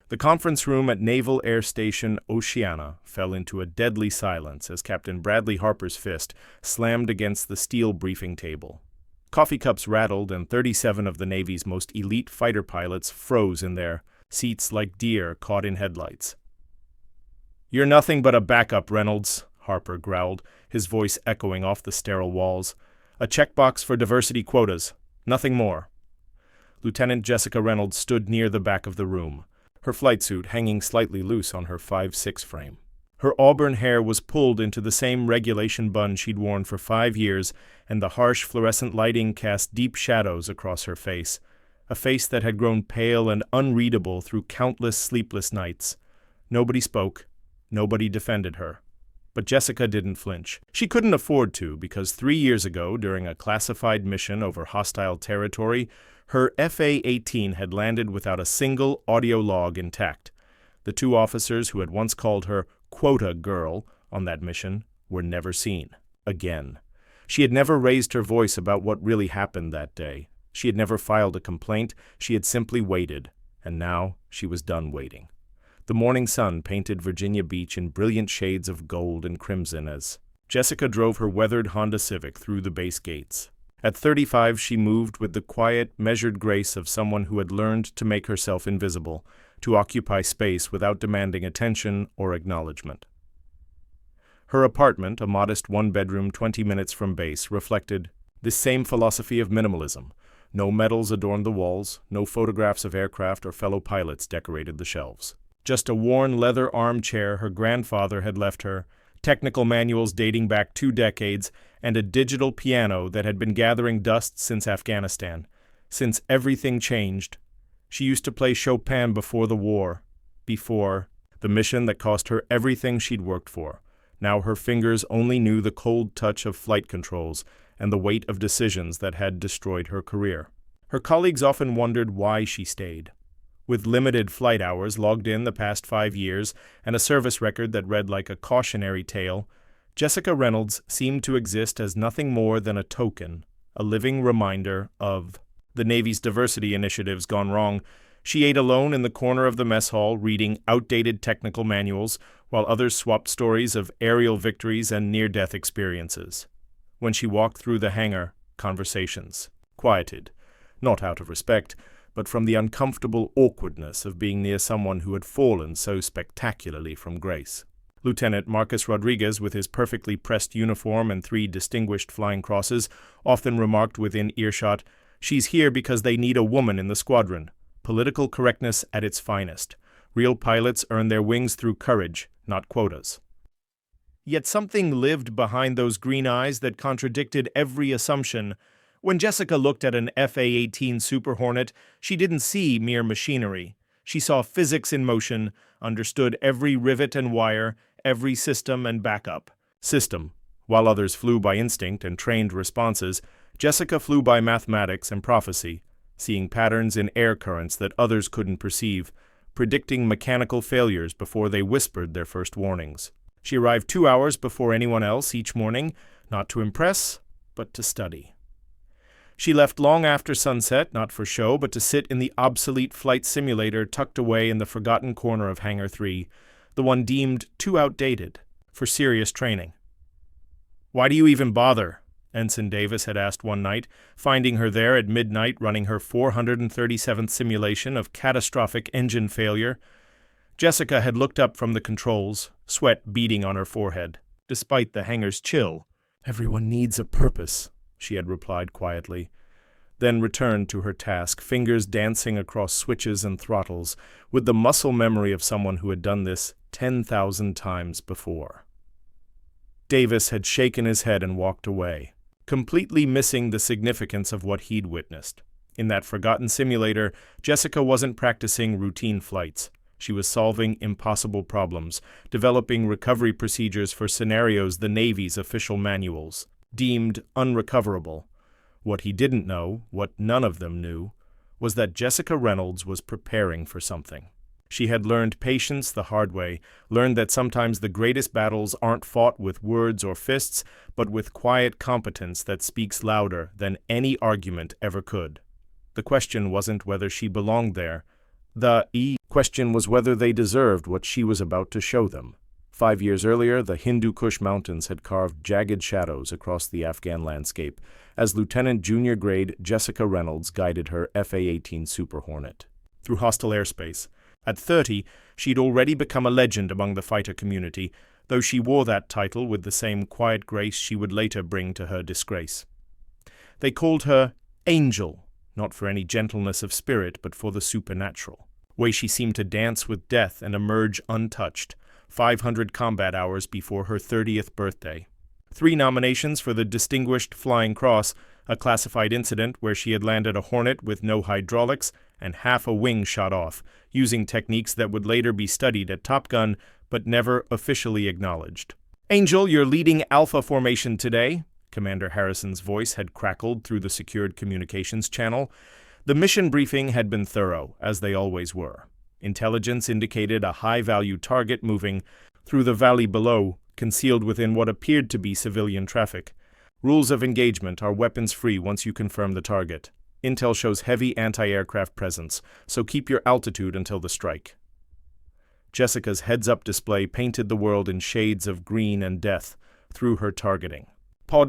The conference room at Naval Air Station Oceana fell into a deadly silence as Captain Bradley Harper's fist slammed against the steel briefing table. Coffee cups rattled, and 37 of the Navy's most elite fighter pilots froze in their seats like deer caught in headlights. "You're nothing but a backup, Reynolds," Harper growled, his voice echoing off the sterile walls. "A checkbox for diversity quotas. Nothing more." Lieutenant Jessica Reynolds stood near the back of the room, her flight suit hanging slightly loose on her 5'6" frame. Her auburn hair was pulled into the same regulation bun she'd worn for 5 years, and the harsh fluorescent lighting cast deep shadows across her face, a face that had grown pale and unreadable through countless sleepless nights. Nobody spoke, nobody defended her. But Jessica didn't flinch. She couldn't afford to, because 3 years ago, during a classified mission over hostile territory, her FA-18 had landed without a single audio log intact. The 2 officers who had once called her "quota girl" on that mission were never seen again. She had never raised her voice about what really happened that day. She had never filed a complaint. She had simply waited, and now she was done waiting. The morning sun painted Virginia Beach in brilliant shades of gold and crimson as Jessica drove her weathered Honda Civic through the base gates. At 35, she moved with the quiet, measured grace of someone who had learned to make herself invisible, to occupy space without demanding attention or acknowledgement. Her apartment, a modest 1-bedroom 20 minutes from base, reflected this same philosophy of minimalism. No medals adorned the walls, no photographs of aircraft or fellow pilots decorated the shelves. Just a worn leather armchair her grandfather had left her, technical manuals dating back 2 decades, and a digital piano that had been gathering dust since Afghanistan. Since everything changed, she used to play Chopin before the war, before the mission that cost her everything she'd worked for. Now her fingers only knew the cold touch of flight controls and the weight of decisions that had destroyed her career. Her colleagues often wondered why she stayed. With limited flight hours logged in the past 5 years and a service record that read like a cautionary tale, Jessica Reynolds seemed to exist as nothing more than a token, a living reminder of the Navy's diversity initiatives gone wrong. She ate alone in the corner of the mess hall, reading outdated technical manuals, while others swapped stories of aerial victories and near-death experiences. When she walked through the hangar, conversations quieted, not out of respect, but from the uncomfortable awkwardness of being near someone who had fallen so spectacularly from grace. Lieutenant Marcus Rodriguez, with his perfectly pressed uniform and 3 distinguished flying crosses, often remarked within earshot, "She's here because they need a woman in the squadron." Political correctness at its finest. Real pilots earn their wings through courage, not quotas. Yet something lived behind those green eyes that contradicted every assumption. When Jessica looked at an FA-18 Super Hornet, she didn't see mere machinery. She saw physics in motion, understood every rivet and wire, every system and backup. System. While others flew by instinct and trained responses, Jessica flew by mathematics and prophecy, seeing patterns in air currents that others couldn't perceive, predicting mechanical failures before they whispered their first warnings. She arrived 2 hours before anyone else each morning, not to impress, but to study. She left long after sunset, not for show, but to sit in the obsolete flight simulator tucked away in the forgotten corner of Hangar 3, the one deemed too outdated for serious training. "Why do you even bother?" Ensign Davis had asked one night, finding her there at midnight running her 437th simulation of catastrophic engine failure. Jessica had looked up from the controls, sweat beading on her forehead. Despite the hangar's chill, "Everyone needs a purpose," she had replied quietly, then returned to her task, fingers dancing across switches and throttles, with the muscle memory of someone who had done this 10,000 times before. Davis had shaken his head and walked away, completely missing the significance of what he'd witnessed. In that forgotten simulator, Jessica wasn't practicing routine flights. She was solving impossible problems, developing recovery procedures for scenarios the Navy's official manuals deemed unrecoverable. What he didn't know, what none of them knew, was that Jessica Reynolds was preparing for something. She had learned patience the hard way, learned that sometimes the greatest battles aren't fought with words or fists, but with quiet competence that speaks louder than any argument ever could. The question wasn't whether she belonged there. The question was whether they deserved what she was about to show them. 5 years earlier, the Hindu Kush Mountains had carved jagged shadows across the Afghan landscape as Lieutenant Junior Grade Jessica Reynolds guided her FA-18 Super Hornet through hostile airspace. At 30, she'd already become a legend among the fighter community, though she wore that title with the same quiet grace she would later bring to her disgrace. They called her Angel, not for any gentleness of spirit, but for the supernatural way she seemed to dance with death and emerge untouched, 500 combat hours before her 30th birthday. 3 nominations for the Distinguished Flying Cross, a classified incident where she had landed a Hornet with no hydraulics and half a wing shot off, using techniques that would later be studied at Top Gun but never officially acknowledged. "Angel, you're leading Alpha Formation today," Commander Harrison's voice had crackled through the secured communications channel. The mission briefing had been thorough, as they always were. Intelligence indicated a high-value target moving through the valley below, concealed within what appeared to be civilian traffic. Rules of engagement are weapons-free once you confirm the target. Intel shows heavy anti-aircraft presence, so keep your altitude until the strike. Jessica's heads-up display painted the world in shades of green and death through her targeting.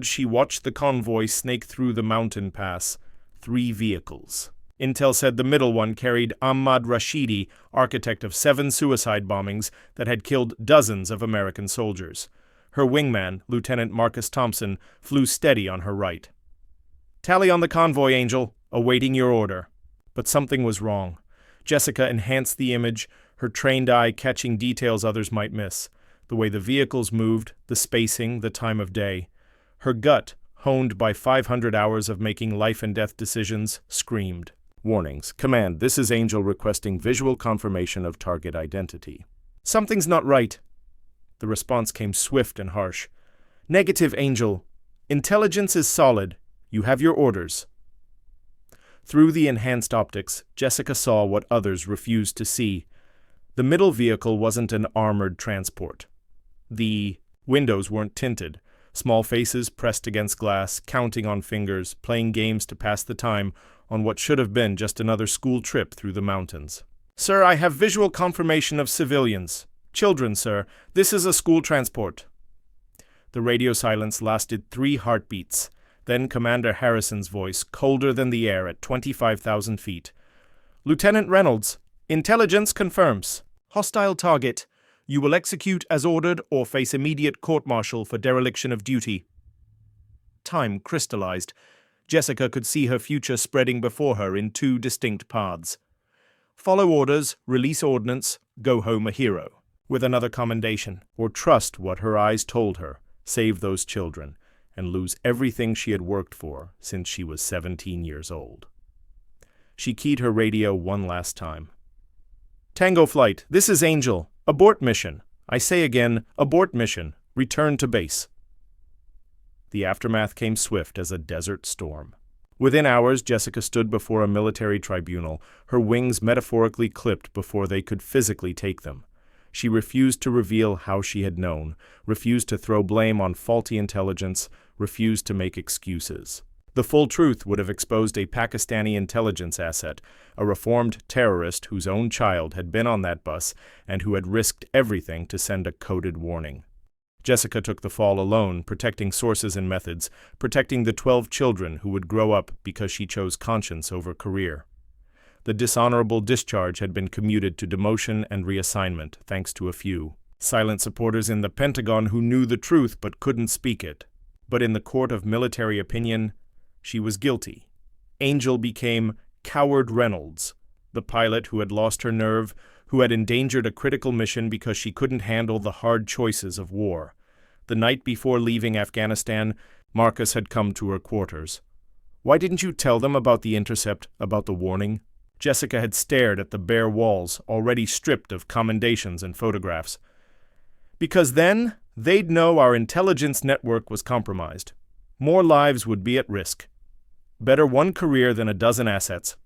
She watched the convoy snake through the mountain pass. 3 vehicles. Intel said the middle one carried Ahmad Rashidi, architect of 7 suicide bombings that had killed dozens of American soldiers. Her wingman, Lieutenant Marcus Thompson, flew steady on her right. "Tally on the convoy, Angel, awaiting your order." But something was wrong. Jessica enhanced the image, her trained eye catching details others might miss. The way the vehicles moved, the spacing, the time of day. Her gut, honed by 500 hours of making life-and-death decisions, screamed. "Warnings. Command, this is Angel requesting visual confirmation of target identity." "Something's not right." The response came swift and harsh. "Negative, Angel. Intelligence is solid. You have your orders." Through the enhanced optics, Jessica saw what others refused to see. The middle vehicle wasn't an armored transport. The windows weren't tinted. Small faces pressed against glass, counting on fingers, playing games to pass the time on what should have been just another school trip through the mountains. "Sir, I have visual confirmation of civilians. Children, sir. This is a school transport." The radio silence lasted 3 heartbeats. Then Commander Harrison's voice, colder than the air at 25,000 feet. "Lieutenant Reynolds, intelligence confirms. Hostile target. You will execute as ordered or face immediate court-martial for dereliction of duty." Time crystallized. Jessica could see her future spreading before her in 2 distinct paths. Follow orders, release ordnance, go home a hero. With another commendation, or trust what her eyes told her, save those children, and lose everything she had worked for since she was 17 years old. She keyed her radio one last time. "Tango Flight, this is Angel. Abort mission. I say again, abort mission. Return to base." The aftermath came swift as a desert storm. Within hours, Jessica stood before a military tribunal, her wings metaphorically clipped before they could physically take them. She refused to reveal how she had known, refused to throw blame on faulty intelligence, refused to make excuses. The full truth would have exposed a Pakistani intelligence asset, a reformed terrorist whose own child had been on that bus and who had risked everything to send a coded warning. Jessica took the fall alone, protecting sources and methods, protecting the 12 children who would grow up because she chose conscience over career. The dishonorable discharge had been commuted to demotion and reassignment, thanks to a few silent supporters in the Pentagon who knew the truth but couldn't speak it. But in the court of military opinion, she was guilty. Angel became Coward Reynolds, the pilot who had lost her nerve, who had endangered a critical mission because she couldn't handle the hard choices of war. The night before leaving Afghanistan, Marcus had come to her quarters. "Why didn't you tell them about the intercept, about the warning?" Jessica had stared at the bare walls, already stripped of commendations and photographs. "Because then, they'd know our intelligence network was compromised. More lives would be at risk. Better one career than a dozen assets."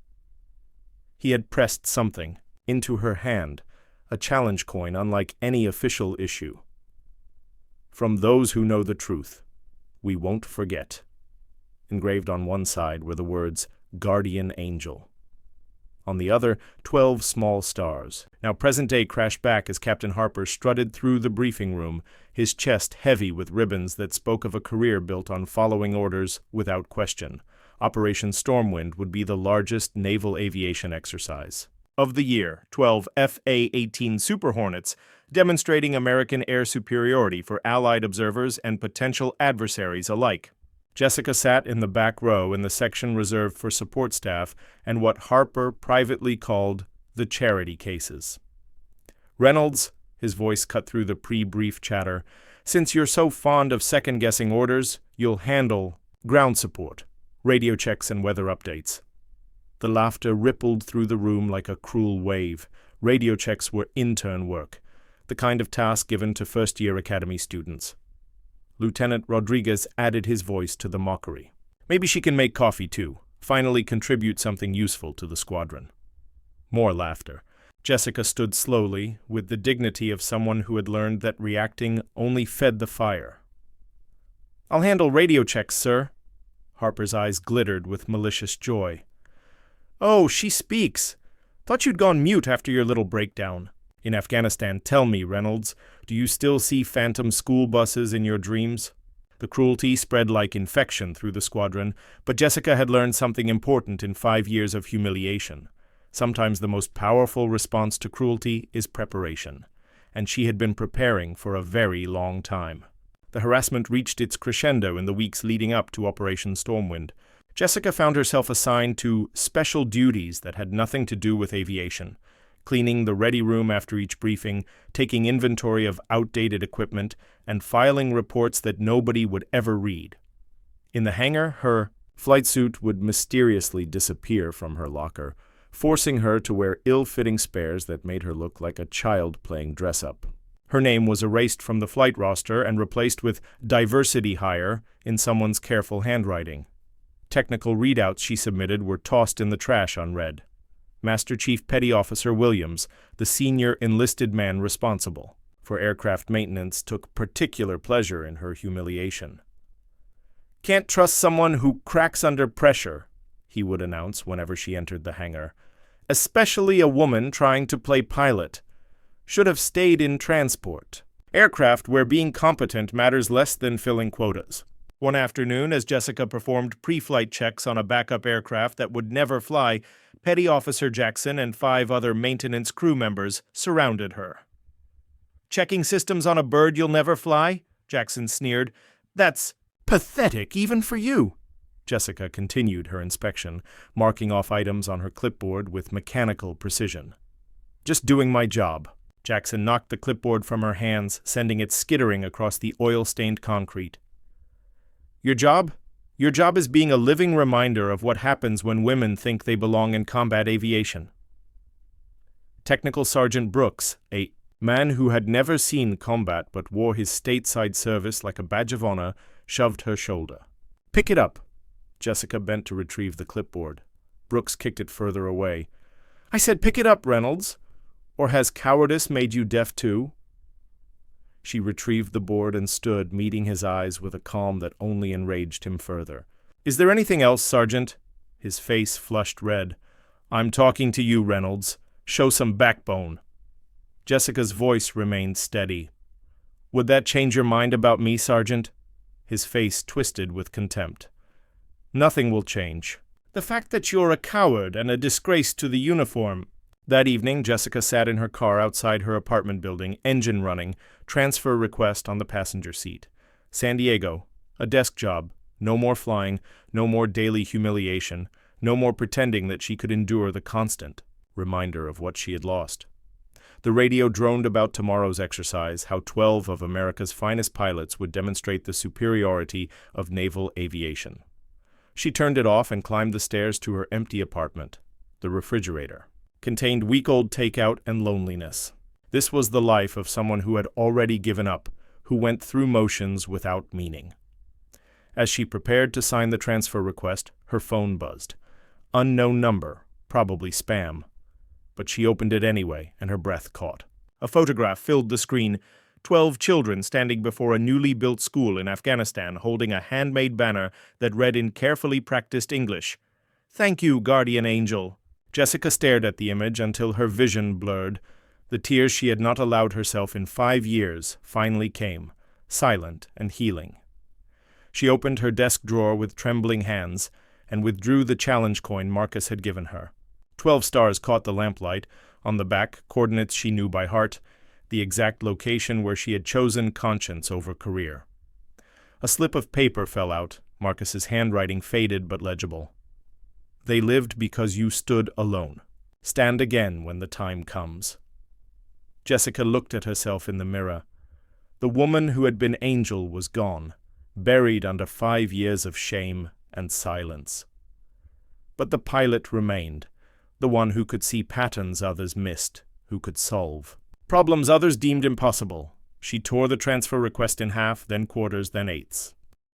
He had pressed something into her hand, a challenge coin unlike any official issue. "From those who know the truth, we won't forget." Engraved on one side were the words, "Guardian Angel." On the other, 12 small stars. Now present day crashed back as Captain Harper strutted through the briefing room, his chest heavy with ribbons that spoke of a career built on following orders without question. Operation Stormwind would be the largest naval aviation exercise of the year. 12 FA-18 Super Hornets, demonstrating American air superiority for Allied observers and potential adversaries alike. Jessica sat in the back row in the section reserved for support staff and what Harper privately called the charity cases. "Reynolds," his voice cut through the pre-brief chatter, "since you're so fond of second-guessing orders, you'll handle ground support, radio checks and weather updates." The laughter rippled through the room like a cruel wave. Radio checks were intern work, the kind of task given to first-year academy students. Lieutenant Rodriguez added his voice to the mockery. "Maybe she can make coffee, too. Finally contribute something useful to the squadron." More laughter. Jessica stood slowly, with the dignity of someone who had learned that reacting only fed the fire. "I'll handle radio checks, sir." Harper's eyes glittered with malicious joy. "Oh, she speaks. Thought you'd gone mute after your little breakdown. In Afghanistan, tell me, Reynolds, do you still see phantom school buses in your dreams?" The cruelty spread like infection through the squadron, but Jessica had learned something important in 5 years of humiliation. Sometimes the most powerful response to cruelty is preparation, and she had been preparing for a very long time. The harassment reached its crescendo in the weeks leading up to Operation Stormwind. Jessica found herself assigned to special duties that had nothing to do with aviation. Cleaning the ready room after each briefing, taking inventory of outdated equipment, and filing reports that nobody would ever read. In the hangar, her flight suit would mysteriously disappear from her locker, forcing her to wear ill-fitting spares that made her look like a child playing dress-up. Her name was erased from the flight roster and replaced with "diversity hire" in someone's careful handwriting. Technical readouts she submitted were tossed in the trash unread. Master Chief Petty Officer Williams, the senior enlisted man responsible for aircraft maintenance, took particular pleasure in her humiliation. "Can't trust someone who cracks under pressure," he would announce whenever she entered the hangar. "Especially a woman trying to play pilot. Should have stayed in transport. Aircraft where being competent matters less than filling quotas." One afternoon, as Jessica performed pre-flight checks on a backup aircraft that would never fly, Petty Officer Jackson and 5 other maintenance crew members surrounded her. "Checking systems on a bird you'll never fly?" Jackson sneered. "That's pathetic, even for you." Jessica continued her inspection, marking off items on her clipboard with mechanical precision. "Just doing my job." Jackson knocked the clipboard from her hands, sending it skittering across the oil-stained concrete. Your job is being a living reminder of what happens when women think they belong in combat aviation." Technical Sergeant Brooks, a man who had never seen combat but wore his stateside service like a badge of honor, shoved her shoulder. "Pick it up." Jessica bent to retrieve the clipboard. Brooks kicked it further away. "I said pick it up, Reynolds. Or has cowardice made you deaf too?" She retrieved the board and stood, meeting his eyes with a calm that only enraged him further. "Is there anything else, Sergeant?" His face flushed red. "I'm talking to you, Reynolds. Show some backbone." Jessica's voice remained steady. "Would that change your mind about me, Sergeant?" His face twisted with contempt. "Nothing will change. The fact that you're a coward and a disgrace to the uniform." That evening, Jessica sat in her car outside her apartment building, engine running, transfer request on the passenger seat. San Diego, a desk job, no more flying, no more daily humiliation, no more pretending that she could endure the constant reminder of what she had lost. The radio droned about tomorrow's exercise, how 12 of America's finest pilots would demonstrate the superiority of naval aviation. She turned it off and climbed the stairs to her empty apartment. The refrigerator contained week-old takeout and loneliness. This was the life of someone who had already given up, who went through motions without meaning. As she prepared to sign the transfer request, her phone buzzed. Unknown number, probably spam. But she opened it anyway, and her breath caught. A photograph filled the screen. 12 children standing before a newly built school in Afghanistan holding a handmade banner that read in carefully practiced English, "Thank you, guardian angel." Jessica stared at the image until her vision blurred. The tears she had not allowed herself in 5 years finally came, silent and healing. She opened her desk drawer with trembling hands and withdrew the challenge coin Marcus had given her. 12 stars caught the lamplight. On the back, coordinates she knew by heart, the exact location where she had chosen conscience over career. A slip of paper fell out, Marcus's handwriting faded but legible. They lived because you stood alone. Stand again when the time comes. Jessica looked at herself in the mirror. The woman who had been Angel was gone, buried under 5 years of shame and silence. But the pilot remained, the one who could see patterns others missed, who could solve problems others deemed impossible. She tore the transfer request in half, then quarters, then eighths.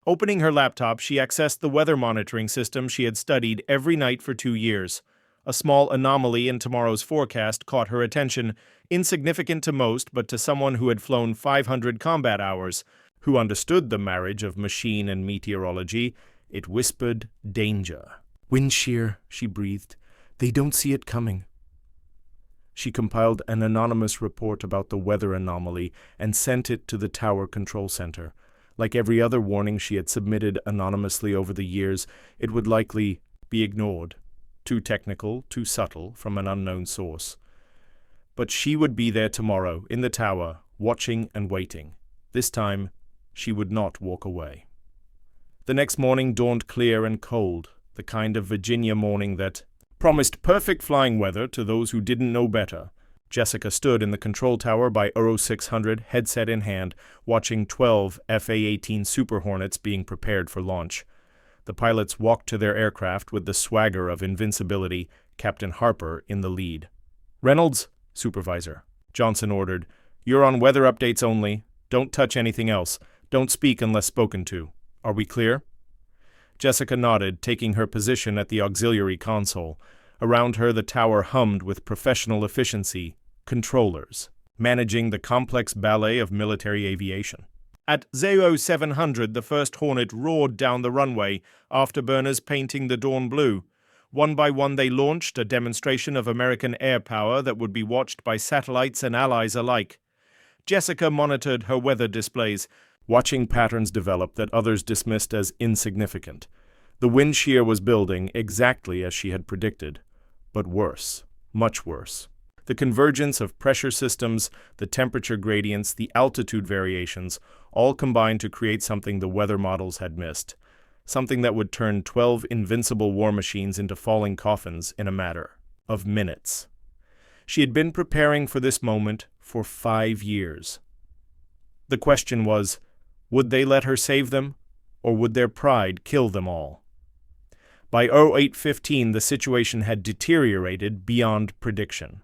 Opening her laptop, she accessed the weather monitoring system she had studied every night for 2 years. A small anomaly in tomorrow's forecast caught her attention, insignificant to most, but to someone who had flown 500 combat hours, who understood the marriage of machine and meteorology, it whispered danger. "Wind shear," she breathed. "They don't see it coming." She compiled an anonymous report about the weather anomaly and sent it to the tower control center. Like every other warning she had submitted anonymously over the years, it would likely be ignored. Too technical, too subtle, from an unknown source. But she would be there tomorrow, in the tower, watching and waiting. This time, she would not walk away. The next morning dawned clear and cold, the kind of Virginia morning that promised perfect flying weather to those who didn't know better. Jessica stood in the control tower by Euro 600, headset in hand, watching 12 FA-18 Super Hornets being prepared for launch. The pilots walked to their aircraft with the swagger of invincibility, Captain Harper in the lead. "Reynolds," supervisor. Johnson ordered, "You're on weather updates only. Don't touch anything else. Don't speak unless spoken to. Are we clear?" Jessica nodded, taking her position at the auxiliary console. Around her the tower hummed with professional efficiency, controllers, managing the complex ballet of military aviation. At 0700 the first Hornet roared down the runway, afterburners painting the dawn blue. One by one they launched, a demonstration of American air power that would be watched by satellites and allies alike. Jessica monitored her weather displays, watching patterns develop that others dismissed as insignificant. The wind shear was building exactly as she had predicted, but worse, much worse. The convergence of pressure systems, the temperature gradients, the altitude variations, all combined to create something the weather models had missed, something that would turn 12 invincible war machines into falling coffins in a matter of minutes. She had been preparing for this moment for 5 years. The question was, would they let her save them, or would their pride kill them all? By 0815, the situation had deteriorated beyond prediction.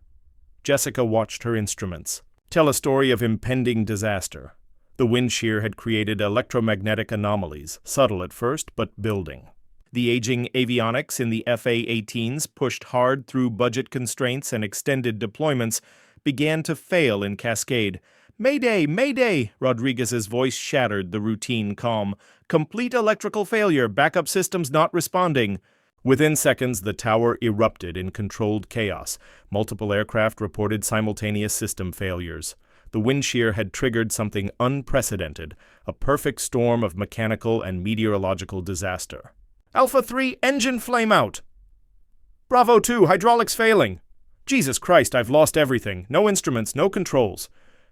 Jessica watched her instruments tell a story of impending disaster. The wind shear had created electromagnetic anomalies, subtle at first, but building. The aging avionics in the FA-18s, pushed hard through budget constraints and extended deployments, began to fail in cascade. "Mayday! Mayday!" Rodriguez's voice shattered the routine calm. "Complete electrical failure, backup systems not responding." Within seconds, the tower erupted in controlled chaos. Multiple aircraft reported simultaneous system failures. The wind shear had triggered something unprecedented, a perfect storm of mechanical and meteorological disaster. "Alpha 3, engine flame out!" "Bravo 2, hydraulics failing!" "Jesus Christ, I've lost everything. No instruments, no controls."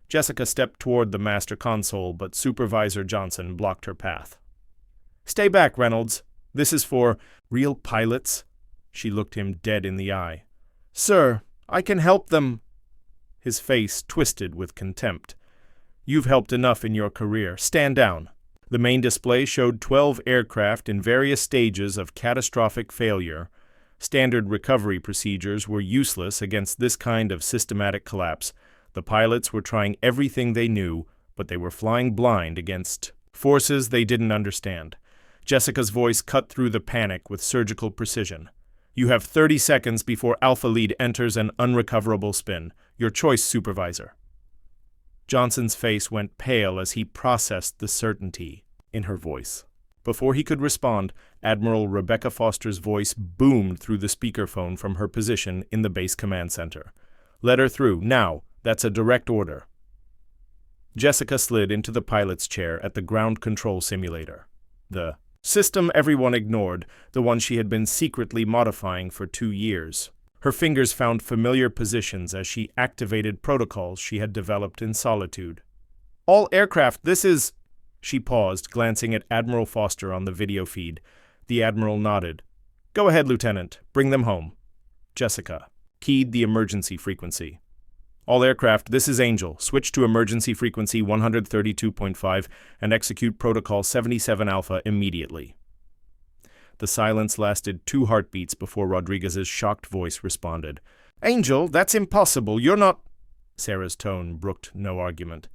Jessica stepped toward the master console, but Supervisor Johnson blocked her path. "Stay back, Reynolds. This is for real pilots." She looked him dead in the eye. "Sir, I can help them." His face twisted with contempt. "You've helped enough in your career. Stand down." The main display showed 12 aircraft in various stages of catastrophic failure. Standard recovery procedures were useless against this kind of systematic collapse. The pilots were trying everything they knew, but they were flying blind against forces they didn't understand. Jessica's voice cut through the panic with surgical precision. "You have 30 seconds before Alpha Lead enters an unrecoverable spin. Your choice, Supervisor." Johnson's face went pale as he processed the certainty in her voice. Before he could respond, Admiral Rebecca Foster's voice boomed through the speakerphone from her position in the base command center. "Let her through, now. That's a direct order." Jessica slid into the pilot's chair at the ground control simulator. The system everyone ignored, the one she had been secretly modifying for 2 years. Her fingers found familiar positions as she activated protocols she had developed in solitude. "All aircraft, this is—" She paused, glancing at Admiral Foster on the video feed. The Admiral nodded. "Go ahead, Lieutenant. Bring them home." Jessica keyed the emergency frequency. "All aircraft, this is Angel. Switch to emergency frequency 132.5 and execute Protocol 77 Alpha immediately." The silence lasted 2 heartbeats before Rodriguez's shocked voice responded. "Angel, that's impossible. You're not—" Sarah's tone brooked no argument.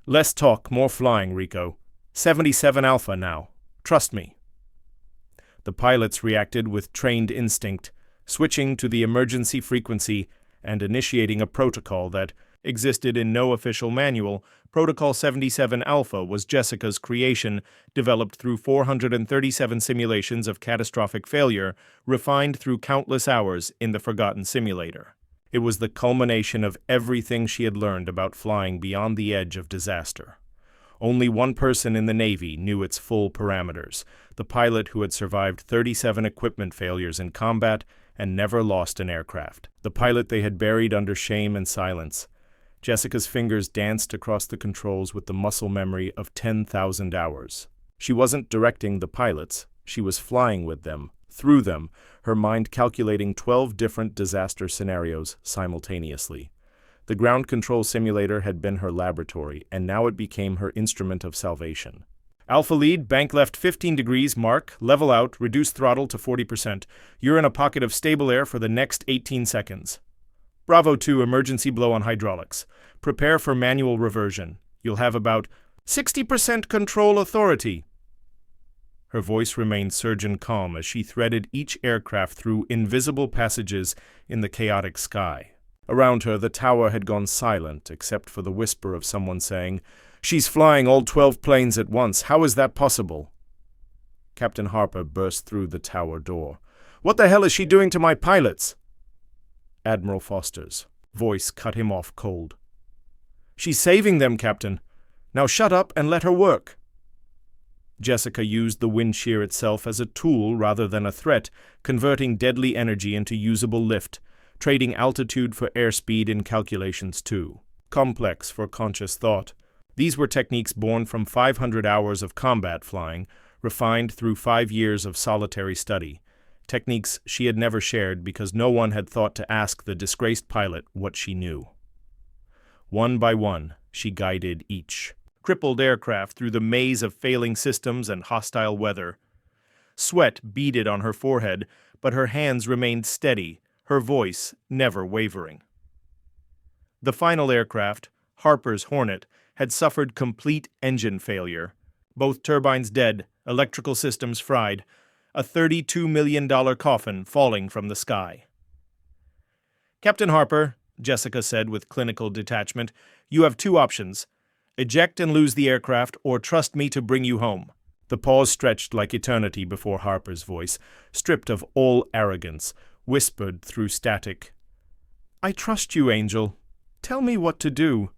"Less talk, more flying, Rico. 77 Alpha now. Trust me." The pilots reacted with trained instinct, switching to the emergency frequency and initiating a protocol that existed in no official manual. Protocol 77 Alpha was Jessica's creation, developed through 437 simulations of catastrophic failure, refined through countless hours in the Forgotten Simulator. It was the culmination of everything she had learned about flying beyond the edge of disaster. Only one person in the Navy knew its full parameters, the pilot who had survived 37 equipment failures in combat and never lost an aircraft. The pilot they had buried under shame and silence. Jessica's fingers danced across the controls with the muscle memory of 10,000 hours. She wasn't directing the pilots, she was flying with them, through them, her mind calculating 12 different disaster scenarios simultaneously. The ground control simulator had been her laboratory, and now it became her instrument of salvation. "Alpha lead, bank left 15 degrees, mark, level out, reduce throttle to 40%. You're in a pocket of stable air for the next 18 seconds. Bravo 2, emergency blow on hydraulics. Prepare for manual reversion. You'll have about 60% control authority." Her voice remained surgeon calm as she threaded each aircraft through invisible passages in the chaotic sky. Around her, the tower had gone silent, except for the whisper of someone saying, "She's flying all 12 planes at once. How is that possible?" Captain Harper burst through the tower door. "What the hell is she doing to my pilots?" Admiral Foster's voice cut him off cold. "She's saving them, Captain. Now shut up and let her work." Jessica used the wind shear itself as a tool rather than a threat, converting deadly energy into usable lift, trading altitude for airspeed in calculations too. Complex for conscious thought. These were techniques born from 500 hours of combat flying, refined through 5 years of solitary study. Techniques she had never shared because no one had thought to ask the disgraced pilot what she knew. One by one, she guided each crippled aircraft through the maze of failing systems and hostile weather. Sweat beaded on her forehead, but her hands remained steady, her voice never wavering. The final aircraft, Harper's Hornet, had suffered complete engine failure. Both turbines dead, electrical systems fried, a $32 million coffin falling from the sky. "Captain Harper," Jessica said with clinical detachment, "you have 2 options. Eject and lose the aircraft, or trust me to bring you home." The pause stretched like eternity before Harper's voice, stripped of all arrogance, whispered through static. "I trust you, Angel. Tell me what to do."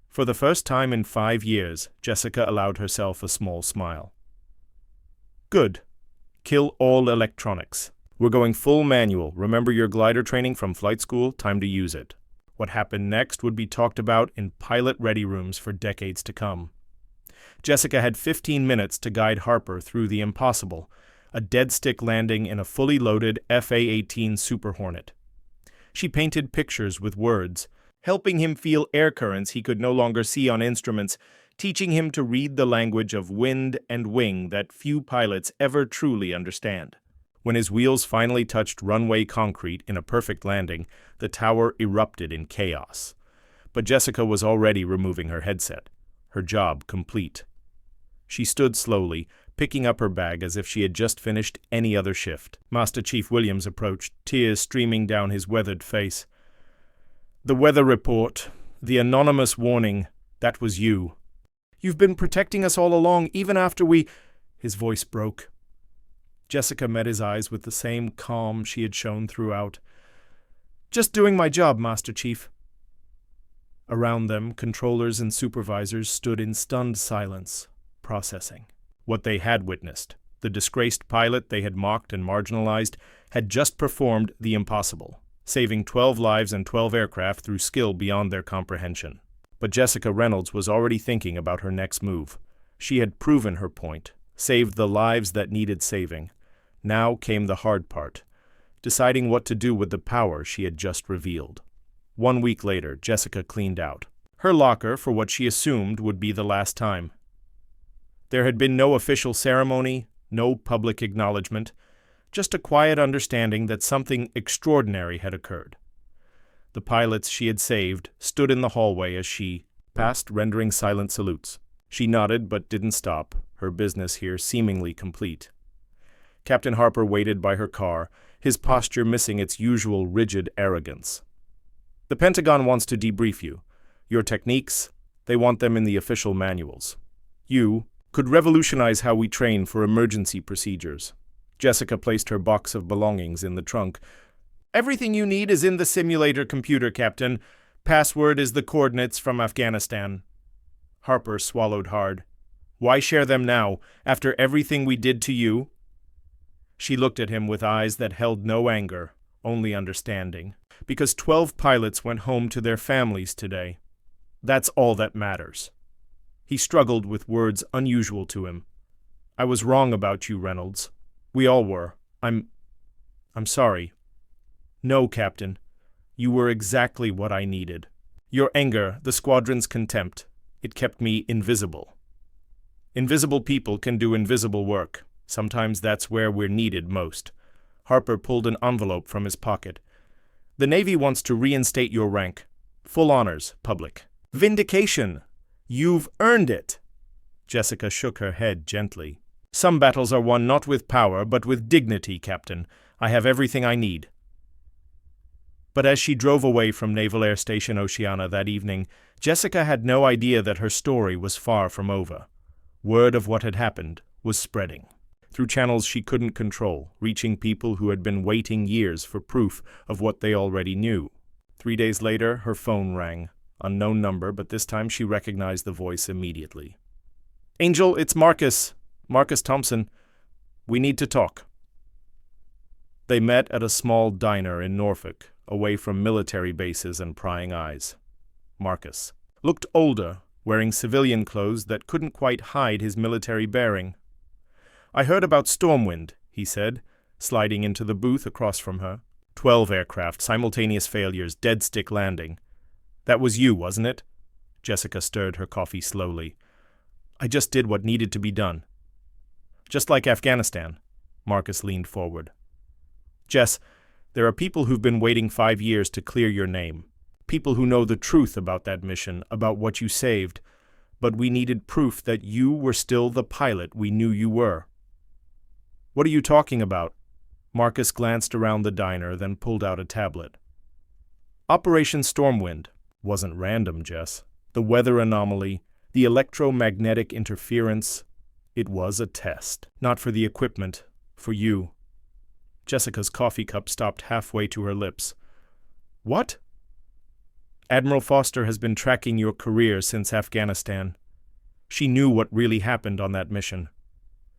For the first time in 5 years, Jessica allowed herself a small smile. "Good. Kill all electronics. We're going full manual. Remember your glider training from flight school? Time to use it." What happened next would be talked about in pilot-ready rooms for decades to come. Jessica had 15 minutes to guide Harper through the impossible, a dead-stick landing in a fully loaded FA-18 Super Hornet. She painted pictures with words, helping him feel air currents he could no longer see on instruments, teaching him to read the language of wind and wing that few pilots ever truly understand. When his wheels finally touched runway concrete in a perfect landing, the tower erupted in chaos. But Jessica was already removing her headset, her job complete. She stood slowly, picking up her bag as if she had just finished any other shift. Master Chief Williams approached, tears streaming down his weathered face. "The weather report, the anonymous warning, that was you. You've been protecting us all along, even after we—" His voice broke. Jessica met his eyes with the same calm she had shown throughout. "Just doing my job, Master Chief." Around them, controllers and supervisors stood in stunned silence, processing. What they had witnessed, the disgraced pilot they had mocked and marginalized, had just performed the impossible, saving 12 lives and 12 aircraft through skill beyond their comprehension. But Jessica Reynolds was already thinking about her next move. She had proven her point, saved the lives that needed saving. Now came the hard part, deciding what to do with the power she had just revealed. 1 week later, Jessica cleaned out her locker for what she assumed would be the last time. There had been no official ceremony, no public acknowledgement, just a quiet understanding that something extraordinary had occurred. The pilots she had saved stood in the hallway as she passed, rendering silent salutes. She nodded but didn't stop, her business here seemingly complete. Captain Harper waited by her car, his posture missing its usual rigid arrogance. "The Pentagon wants to debrief you. Your techniques, they want them in the official manuals. You could revolutionize how we train for emergency procedures." Jessica placed her box of belongings in the trunk. "Everything you need is in the simulator computer, Captain. Password is the coordinates from Afghanistan." Harper swallowed hard. "Why share them now, after everything we did to you?" She looked at him with eyes that held no anger, only understanding. "Because 12 pilots went home to their families today. That's all that matters." He struggled with words unusual to him. "I was wrong about you, Reynolds. We all were. I'm sorry." "No, Captain. You were exactly what I needed. Your anger, the squadron's contempt, it kept me invisible. Invisible people can do invisible work. Sometimes that's where we're needed most." Harper pulled an envelope from his pocket. "The Navy wants to reinstate your rank. Full honors, public. Vindication. You've earned it." Jessica shook her head gently. "Some battles are won not with power, but with dignity, Captain. I have everything I need." But as she drove away from Naval Air Station Oceana that evening, Jessica had no idea that her story was far from over. Word of what had happened was spreading, through channels she couldn't control, reaching people who had been waiting years for proof of what they already knew. 3 days later, her phone rang. Unknown number, but this time she recognized the voice immediately. "Angel, it's Marcus. Marcus Thompson. We need to talk." They met at a small diner in Norfolk, away from military bases and prying eyes. Marcus looked older, wearing civilian clothes that couldn't quite hide his military bearing. "I heard about Stormwind," he said, sliding into the booth across from her. 12 aircraft, simultaneous failures, dead stick landing. That was you, wasn't it? Jessica stirred her coffee slowly. "I just did what needed to be done." "Just like Afghanistan." Marcus leaned forward. "Jess, there are people who've been waiting 5 years to clear your name. People who know the truth about that mission, about what you saved. But we needed proof that you were still the pilot we knew you were." "What are you talking about?" Marcus glanced around the diner, then pulled out a tablet. "Operation Stormwind wasn't random, Jess. The weather anomaly, the electromagnetic interference, it was a test. Not for the equipment, for you." Jessica's coffee cup stopped halfway to her lips. "What?" "Admiral Foster has been tracking your career since Afghanistan. She knew what really happened on that mission.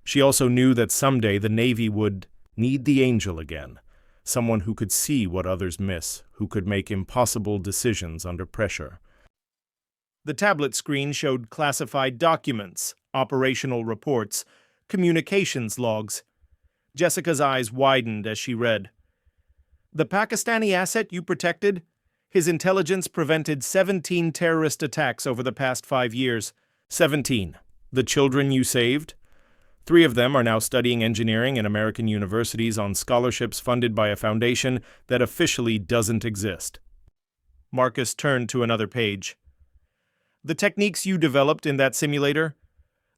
She also knew that someday the Navy would need the angel again, someone who could see what others miss, who could make impossible decisions under pressure." The tablet screen showed classified documents, operational reports, communications logs. Jessica's eyes widened as she read. "The Pakistani asset you protected? His intelligence prevented 17 terrorist attacks over the past 5 years. 17. The children you saved? 3 of them are now studying engineering in American universities on scholarships funded by a foundation that officially doesn't exist." Marcus turned to another page. "The techniques you developed in that simulator?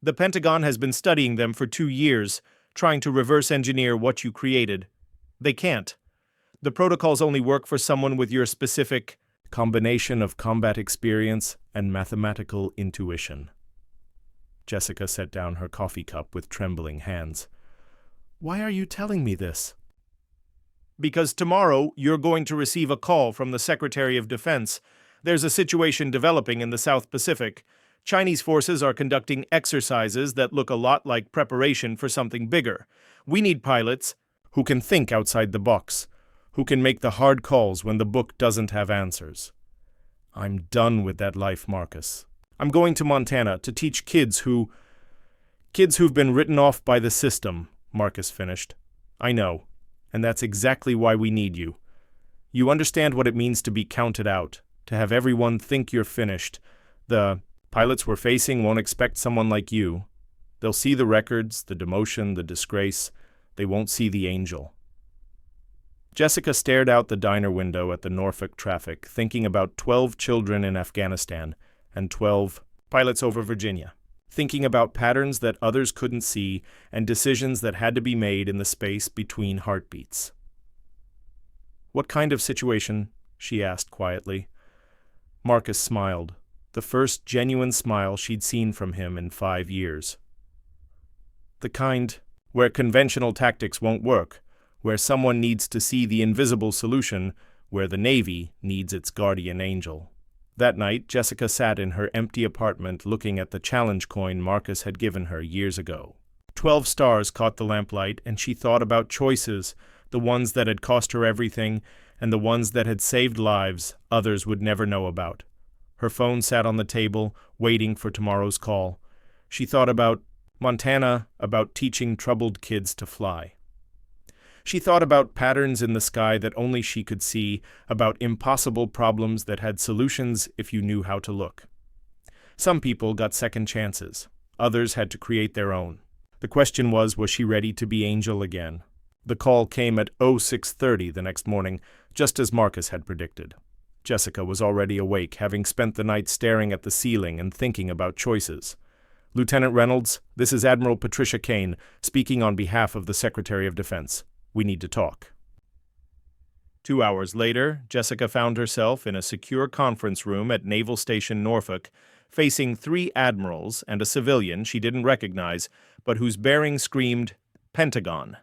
The Pentagon has been studying them for 2 years, trying to reverse engineer what you created. They can't. The protocols only work for someone with your specific combination of combat experience and mathematical intuition." Jessica set down her coffee cup with trembling hands. "Why are you telling me this?" "Because tomorrow you're going to receive a call from the Secretary of Defense. There's a situation developing in the South Pacific. Chinese forces are conducting exercises that look a lot like preparation for something bigger. We need pilots who can think outside the box, who can make the hard calls when the book doesn't have answers." "I'm done with that life, Marcus. I'm going to Montana to teach kids who've been written off by the system," Marcus finished. "I know, and that's exactly why we need you. You understand what it means to be counted out, to have everyone think you're finished. The pilots we're facing won't expect someone like you. They'll see the records, the demotion, the disgrace. They won't see the angel." Jessica stared out the diner window at the Norfolk traffic, thinking about 12 children in Afghanistan and 12 pilots over Virginia, thinking about patterns that others couldn't see and decisions that had to be made in the space between heartbeats. "What kind of situation?" she asked quietly. Marcus smiled, the first genuine smile she'd seen from him in 5 years. "The kind where conventional tactics won't work, where someone needs to see the invisible solution, where the Navy needs its guardian angel." That night, Jessica sat in her empty apartment looking at the challenge coin Marcus had given her years ago. 12 stars caught the lamplight, and she thought about choices, the ones that had cost her everything, and the ones that had saved lives others would never know about. Her phone sat on the table, waiting for tomorrow's call. She thought about Montana, about teaching troubled kids to fly. She thought about patterns in the sky that only she could see, about impossible problems that had solutions if you knew how to look. Some people got second chances. Others had to create their own. The question was she ready to be angel again? The call came at 06:30 the next morning, just as Marcus had predicted. Jessica was already awake, having spent the night staring at the ceiling and thinking about choices. "Lieutenant Reynolds, this is Admiral Patricia Kane, speaking on behalf of the Secretary of Defense. We need to talk." 2 hours later, Jessica found herself in a secure conference room at Naval Station Norfolk, facing 3 admirals and a civilian she didn't recognize, but whose bearing screamed, "Pentagon."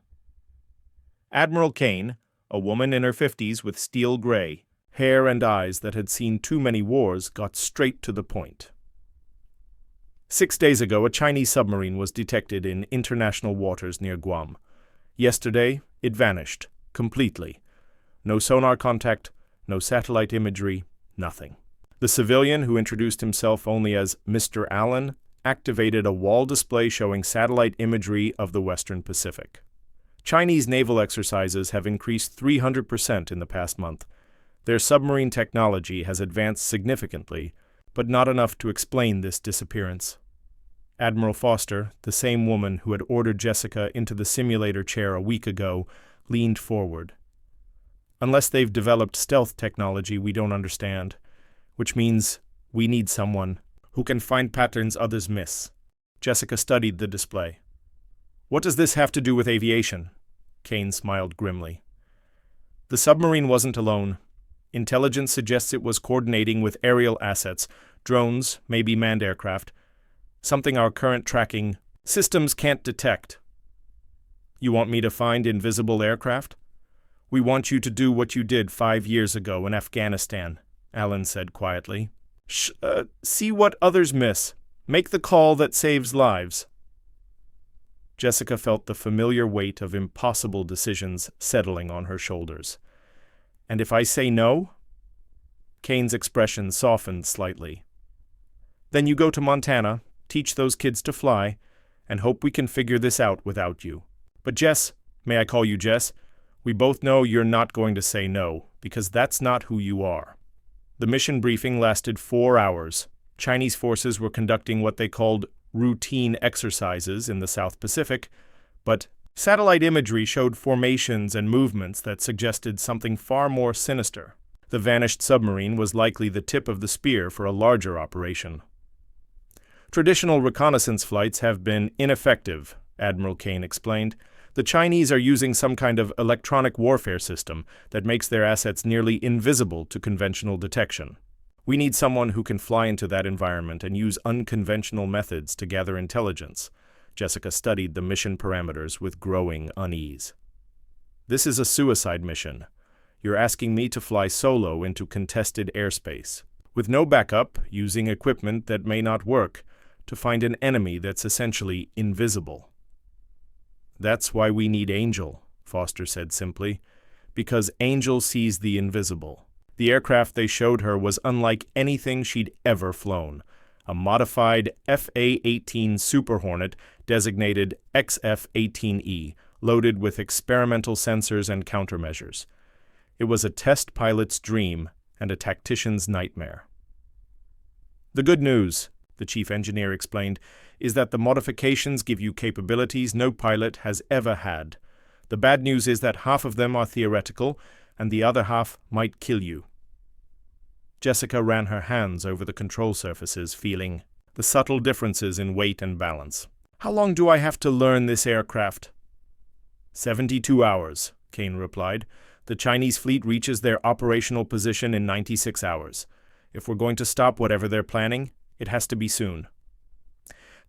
Admiral Kane, a woman in her 50s with steel gray hair and eyes that had seen too many wars, got straight to the point. 6 days ago, a Chinese submarine was detected in international waters near Guam. Yesterday, it vanished, completely. No sonar contact, no satellite imagery, nothing. The civilian, who introduced himself only as Mr. Allen, activated a wall display showing satellite imagery of the Western Pacific. Chinese naval exercises have increased 300% in the past month. Their submarine technology has advanced significantly, but not enough to explain this disappearance. Admiral Foster, the same woman who had ordered Jessica into the simulator chair a week ago, leaned forward. "Unless they've developed stealth technology we don't understand, which means we need someone who can find patterns others miss." Jessica studied the display. "What does this have to do with aviation?" Kane smiled grimly. "The submarine wasn't alone. Intelligence suggests it was coordinating with aerial assets, drones, maybe manned aircraft, something our current tracking systems can't detect." "You want me to find invisible aircraft?" "We want you to do what you did 5 years ago in Afghanistan," Allen said quietly. See what others miss. Make the call that saves lives." Jessica felt the familiar weight of impossible decisions settling on her shoulders. "And if I say no?" Kane's expression softened slightly. "Then you go to Montana, teach those kids to fly, and hope we can figure this out without you. But Jess, may I call you Jess? We both know you're not going to say no, because that's not who you are." The mission briefing lasted 4 hours. Chinese forces were conducting what they called routine exercises in the South Pacific, but satellite imagery showed formations and movements that suggested something far more sinister. The vanished submarine was likely the tip of the spear for a larger operation. "Traditional reconnaissance flights have been ineffective," Admiral Kane explained. "The Chinese are using some kind of electronic warfare system that makes their assets nearly invisible to conventional detection. We need someone who can fly into that environment and use unconventional methods to gather intelligence. Jessica studied the mission parameters with growing unease. This is a suicide mission. You're asking me to fly solo into contested airspace, with no backup, using equipment that may not work, to find an enemy that's essentially invisible. That's why we need Angel, Foster said simply, because Angel sees the invisible. The aircraft they showed her was unlike anything she'd ever flown, a modified FA-18 Super Hornet designated XF-18E, loaded with experimental sensors and countermeasures. It was a test pilot's dream and a tactician's nightmare. The good news, the chief engineer explained, is that the modifications give you capabilities no pilot has ever had. The bad news is that half of them are theoretical, and the other half might kill you. Jessica ran her hands over the control surfaces, feeling the subtle differences in weight and balance. How long do I have to learn this aircraft? 72 hours, Kane replied. The Chinese fleet reaches their operational position in 96 hours. If we're going to stop whatever they're planning, it has to be soon.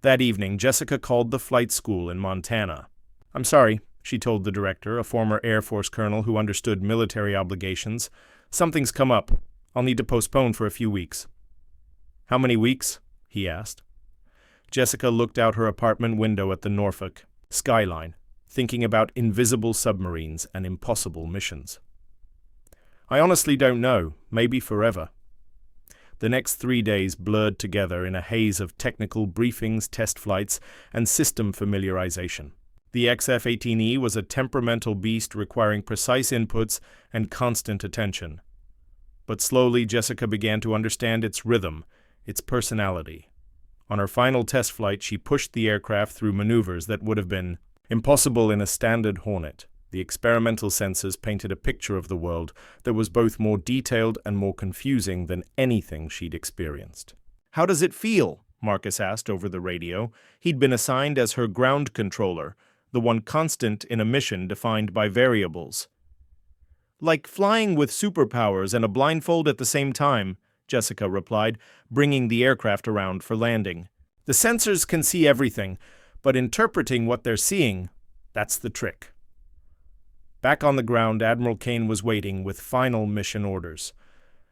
That evening, Jessica called the flight school in Montana. I'm sorry, she told the director, a former Air Force colonel who understood military obligations. Something's come up. I'll need to postpone for a few weeks. How many weeks? He asked. Jessica looked out her apartment window at the Norfolk skyline, thinking about invisible submarines and impossible missions. I honestly don't know. Maybe forever. The next 3 days blurred together in a haze of technical briefings, test flights, and system familiarization. The XF-18E was a temperamental beast requiring precise inputs and constant attention. But slowly Jessica began to understand its rhythm, its personality. On her final test flight, she pushed the aircraft through maneuvers that would have been impossible in a standard Hornet. The experimental sensors painted a picture of the world that was both more detailed and more confusing than anything she'd experienced. How does it feel? Marcus asked over the radio. He'd been assigned as her ground controller, the one constant in a mission defined by variables. Like flying with superpowers and a blindfold at the same time, Jessica replied, bringing the aircraft around for landing. The sensors can see everything, but interpreting what they're seeing, that's the trick. Back on the ground, Admiral Kane was waiting with final mission orders.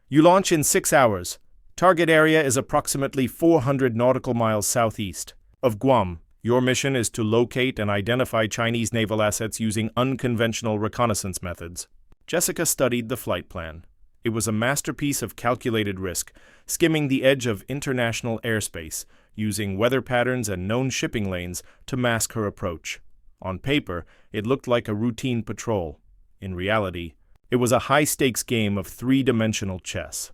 You launch in 6 hours. Target area is approximately 400 nautical miles southeast of Guam. Your mission is to locate and identify Chinese naval assets using unconventional reconnaissance methods. Jessica studied the flight plan. It was a masterpiece of calculated risk, skimming the edge of international airspace, using weather patterns and known shipping lanes to mask her approach. On paper, it looked like a routine patrol. In reality, it was a high-stakes game of three-dimensional chess.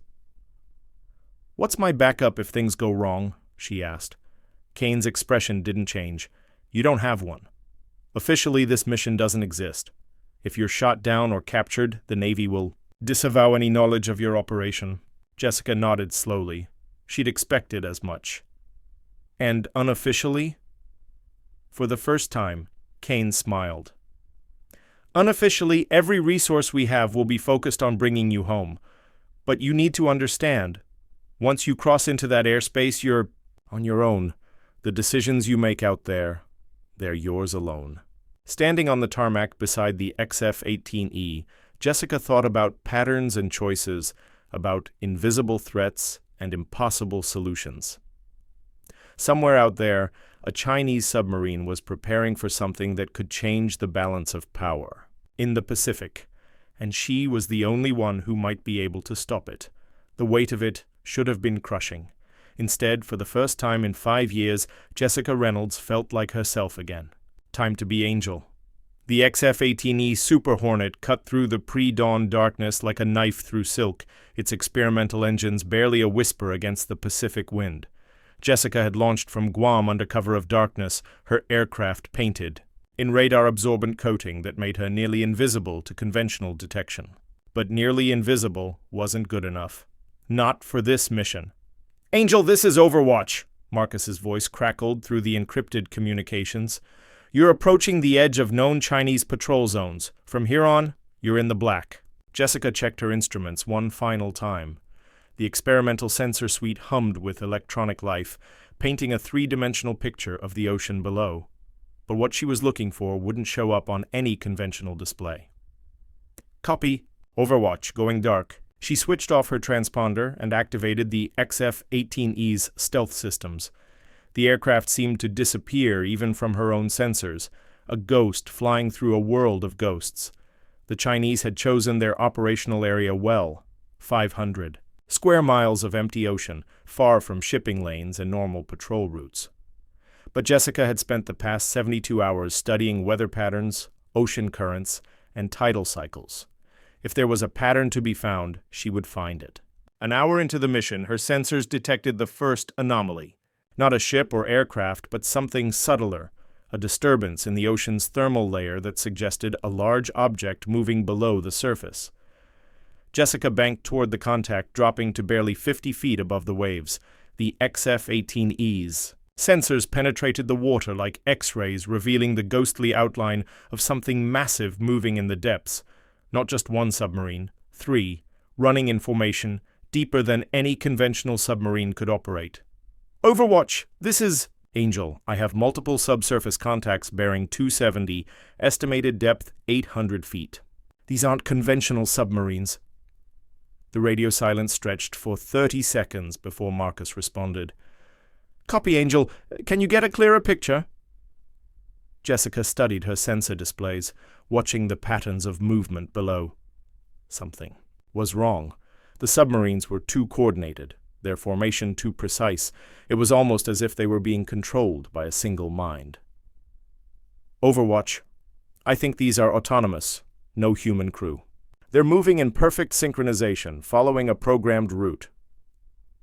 What's my backup if things go wrong? She asked. Kane's expression didn't change. You don't have one. Officially, this mission doesn't exist. If you're shot down or captured, the Navy will disavow any knowledge of your operation. Jessica nodded slowly. She'd expected as much. And unofficially? For the first time, Kane smiled. Unofficially, every resource we have will be focused on bringing you home. But you need to understand, once you cross into that airspace, you're on your own. The decisions you make out there, they're yours alone. Standing on the tarmac beside the XF-18E, Jessica thought about patterns and choices, about invisible threats and impossible solutions. Somewhere out there, a Chinese submarine was preparing for something that could change the balance of power in the Pacific, and she was the only one who might be able to stop it. The weight of it should have been crushing. Instead, for the first time in 5 years, Jessica Reynolds felt like herself again. Time to be Angel. The XF-18E Super Hornet cut through the pre-dawn darkness like a knife through silk, its experimental engines barely a whisper against the Pacific wind. Jessica had launched from Guam under cover of darkness, her aircraft painted in radar-absorbent coating that made her nearly invisible to conventional detection. But nearly invisible wasn't good enough. Not for this mission. Angel, this is Overwatch, Marcus's voice crackled through the encrypted communications. You're approaching the edge of known Chinese patrol zones. From here on, you're in the black. Jessica checked her instruments one final time. The experimental sensor suite hummed with electronic life, painting a three-dimensional picture of the ocean below. But what she was looking for wouldn't show up on any conventional display. Copy. Overwatch, going dark. She switched off her transponder and activated the XF-18E's stealth systems. The aircraft seemed to disappear even from her own sensors, a ghost flying through a world of ghosts. The Chinese had chosen their operational area well, 500 square miles of empty ocean, far from shipping lanes and normal patrol routes. But Jessica had spent the past 72 hours studying weather patterns, ocean currents, and tidal cycles. If there was a pattern to be found, she would find it. An hour into the mission, her sensors detected the first anomaly. Not a ship or aircraft, but something subtler, a disturbance in the ocean's thermal layer that suggested a large object moving below the surface. Jessica banked toward the contact, dropping to barely 50 feet above the waves, the XF-18E's. Sensors penetrated the water like X-rays, revealing the ghostly outline of something massive moving in the depths. Not just one submarine, 3, running in formation, deeper than any conventional submarine could operate. Overwatch, this is... Angel, I have multiple subsurface contacts bearing 270, estimated depth 800 feet. These aren't conventional submarines. The radio silence stretched for 30 seconds before Marcus responded. Copy, Angel. Can you get a clearer picture? Jessica studied her sensor displays, watching the patterns of movement below. Something was wrong. The submarines were too coordinated, their formation too precise. It was almost as if they were being controlled by a single mind. Overwatch. I think these are autonomous, no human crew. They're moving in perfect synchronization, following a programmed route.